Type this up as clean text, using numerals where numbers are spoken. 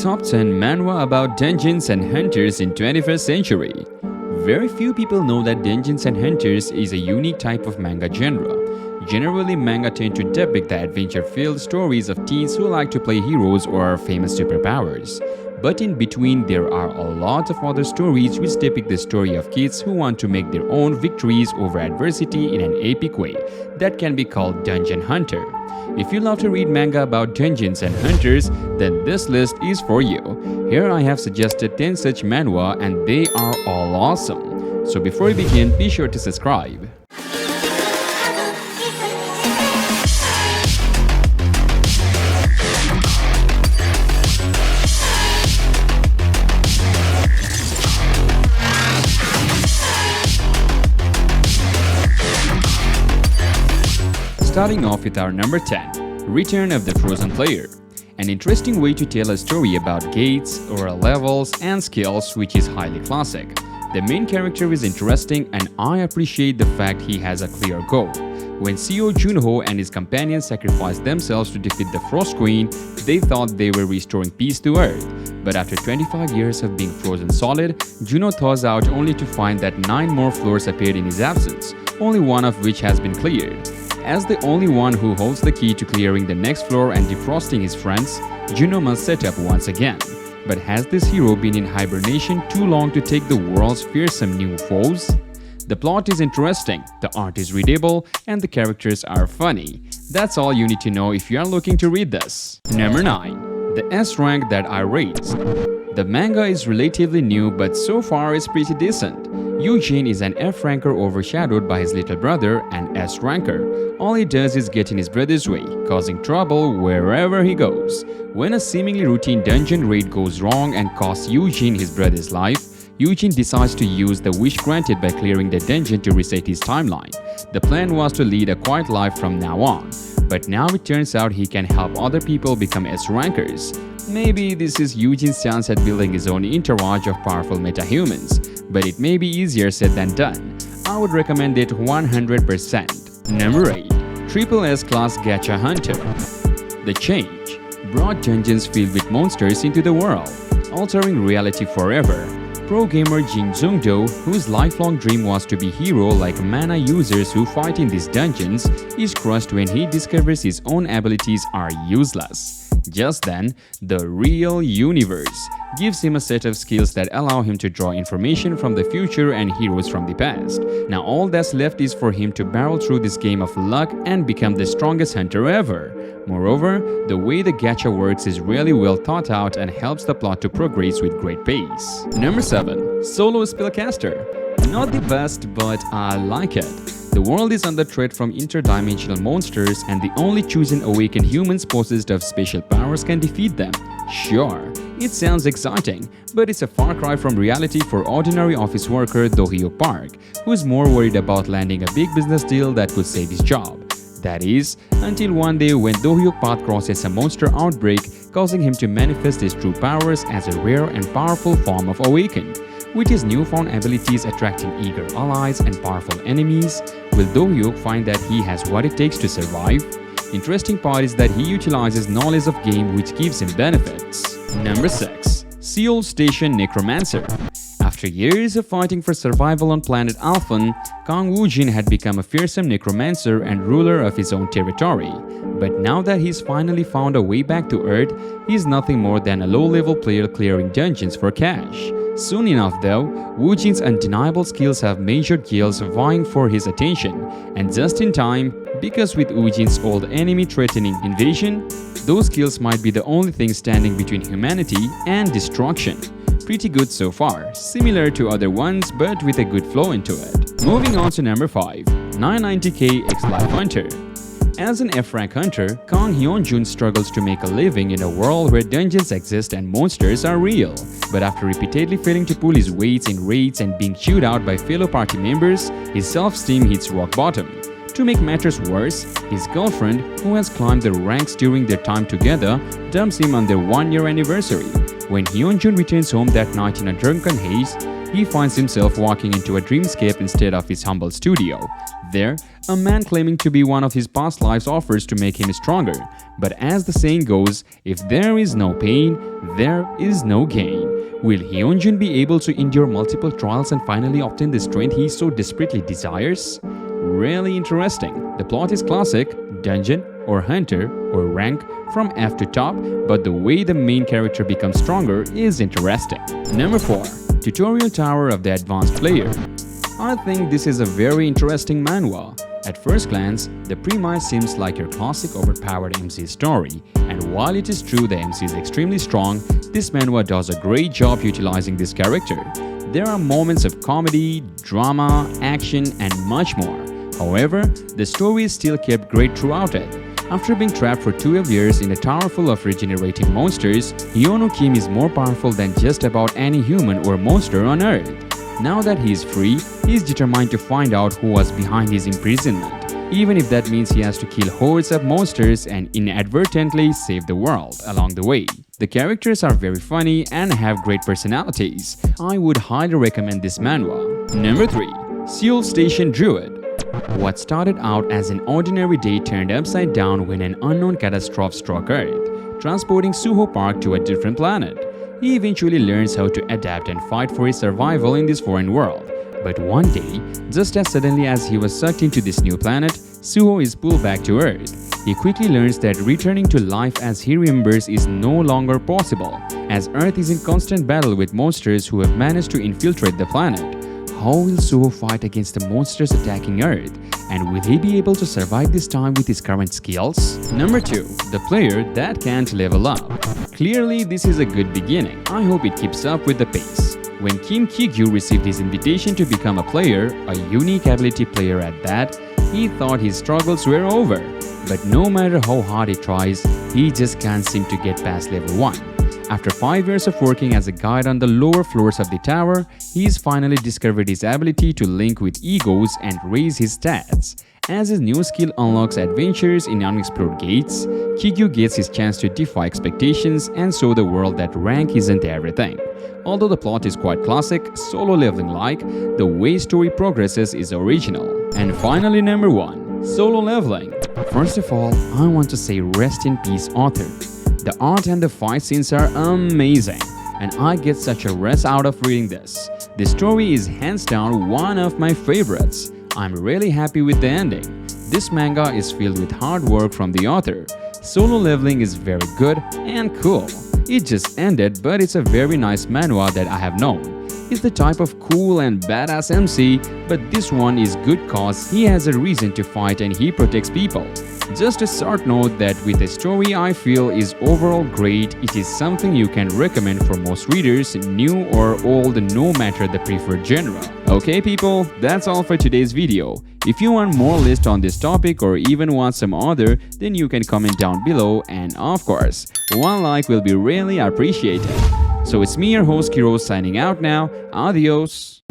Top 10 manhwa about dungeons and hunters in 21st century. Very few people know that Dungeons and Hunters is a unique type of manga genre. Generally, manga tend to depict the adventure-filled stories of teens who like to play heroes or famous superpowers. But in between, there are a lot of other stories which depict the story of kids who want to make their own victories over adversity in an epic way. That can be called Dungeon Hunter. If you love to read manga about Dungeons and Hunters, then this list is for you. Here I have suggested 10 such manhwa and they are all awesome. So before we begin, be sure to subscribe. Starting off with our number 10, Return of the Frozen Player. An interesting way to tell a story about gates, or levels, and skills which is highly classic. The main character is interesting and I appreciate the fact he has a clear goal. When CEO Junho and his companions sacrificed themselves to defeat the Frost Queen, they thought they were restoring peace to Earth. But after 25 years of being frozen solid, Juno thaws out only to find that 9 more floors appeared in his absence, only one of which has been cleared. As the only one who holds the key to clearing the next floor and defrosting his friends, Juno must set up once again. But has this hero been in hibernation too long to take the world's fearsome new foes? The plot is interesting, the art is readable, and the characters are funny. That's all you need to know if you are looking to read this. Number 9. The S rank that I raised. The manga is relatively new but so far is pretty decent. Eugene is an F ranker overshadowed by his little brother, an S ranker. All he does is get in his brother's way, causing trouble wherever he goes. When a seemingly routine dungeon raid goes wrong and costs Eugene his brother's life, Eugene decides to use the wish granted by clearing the dungeon to reset his timeline. The plan was to lead a quiet life from now on, but now it turns out he can help other people become S rankers. Maybe this is Eugene's chance at building his own entourage of powerful metahumans, but it may be easier said than done. I would recommend it 100%. Number 8. SSS-Class Gacha Hunter. The change brought dungeons filled with monsters into the world, altering reality forever. Pro gamer Jin Zungdo, whose lifelong dream was to be hero like mana users who fight in these dungeons, is crushed when he discovers his own abilities are useless. Just then, the real universe gives him a set of skills that allow him to draw information from the future and heroes from the past. Now all that's left is for him to barrel through this game of luck and become the strongest hunter ever. Moreover, the way the gacha works is really well thought out and helps the plot to progress with great pace. Number 7. Solo Spellcaster. Not the best, but I like it. The world is under threat from interdimensional monsters and the only chosen awakened humans possessed of special powers can defeat them. Sure, it sounds exciting, but it's a far cry from reality for ordinary office worker Do-hyuk Park, who is more worried about landing a big business deal that could save his job. That is, until one day when Do-hyuk path crosses a monster outbreak, causing him to manifest his true powers as a rare and powerful form of awakened. With his newfound abilities attracting eager allies and powerful enemies, will Do-hyuk find that he has what it takes to survive? Interesting part is that he utilizes knowledge of game which gives him benefits. Number 6. Seoul Station Necromancer. After years of fighting for survival on planet Alphen, Kang Woo-jin had become a fearsome necromancer and ruler of his own territory. But now that he's finally found a way back to Earth, he's nothing more than a low-level player clearing dungeons for cash. Soon enough though, Woo-jin's undeniable skills have measured guilds vying for his attention, and just in time, because with Woo-jin's old enemy threatening invasion, those skills might be the only thing standing between humanity and destruction. Pretty good so far, similar to other ones but with a good flow into it. Moving on to number 5, 990k X-Life Hunter. As an F-rank hunter, Kang Hyun-jun struggles to make a living in a world where dungeons exist and monsters are real. But after repeatedly failing to pull his weights in raids and being chewed out by fellow party members, his self-esteem hits rock bottom. To make matters worse, his girlfriend, who has climbed the ranks during their time together, dumps him on their 1-year anniversary. When Hyun-jun returns home that night in a drunken haze, he finds himself walking into a dreamscape instead of his humble studio. There, a man claiming to be one of his past lives offers to make him stronger. But as the saying goes, if there is no pain, there is no gain. Will Hyunjin be able to endure multiple trials and finally obtain the strength he so desperately desires? Really interesting. The plot is classic, dungeon or hunter or rank from F to top, but the way the main character becomes stronger is interesting. Number 4. Tutorial Tower of the Advanced Player. I think this is a very interesting manhwa. At first glance, the premise seems like your classic overpowered MC story, and while it is true the MC is extremely strong, this manhwa does a great job utilizing this character. There are moments of comedy, drama, action, and much more. However, the story is still kept great throughout it. After being trapped for 12 years in a tower full of regenerating monsters, Yeonu Kim is more powerful than just about any human or monster on Earth. Now that he is free, he is determined to find out who was behind his imprisonment, even if that means he has to kill hordes of monsters and inadvertently save the world along the way. The characters are very funny and have great personalities. I would highly recommend this manhwa. Number 3. Seoul Station Druid. What started out as an ordinary day turned upside down when an unknown catastrophe struck Earth, transporting Suho Park to a different planet. He eventually learns how to adapt and fight for his survival in this foreign world. But one day, just as suddenly as he was sucked into this new planet, Suho is pulled back to Earth. He quickly learns that returning to life as he remembers is no longer possible, as Earth is in constant battle with monsters who have managed to infiltrate the planet. How will Suho fight against the monsters attacking Earth? And will he be able to survive this time with his current skills? Number 2. The player that can't level up. Clearly, this is a good beginning. I hope it keeps up with the pace. When Kim Ki-gyu received his invitation to become a player, a unique ability player at that, he thought his struggles were over. But no matter how hard he tries, he just can't seem to get past level 1. After 5 years of working as a guide on the lower floors of the tower, he's finally discovered his ability to link with egos and raise his stats. As his new skill unlocks adventures in unexplored gates, Kigyu gets his chance to defy expectations and show the world that rank isn't everything. Although the plot is quite classic, solo leveling-like, the way story progresses is original. And finally, number 1. Solo leveling. First of all, I want to say rest in peace, author. The art and the fight scenes are amazing, and I get such a rush out of reading this. The story is hands down one of my favorites. I'm really happy with the ending. This manga is filled with hard work from the author. Solo leveling is very good and cool. It just ended, but it's a very nice manhwa that I have known. He's the type of cool and badass MC, but this one is good cause he has a reason to fight and he protects people. Just a short note that with a story I feel is overall great, it is something you can recommend for most readers, new or old, no matter the preferred genre. Okay people, that's all for today's video. If you want more list on this topic or even want some other, then you can comment down below, and of course, one like will be really appreciated. So it's me, your host Kiro, signing out now. Adios!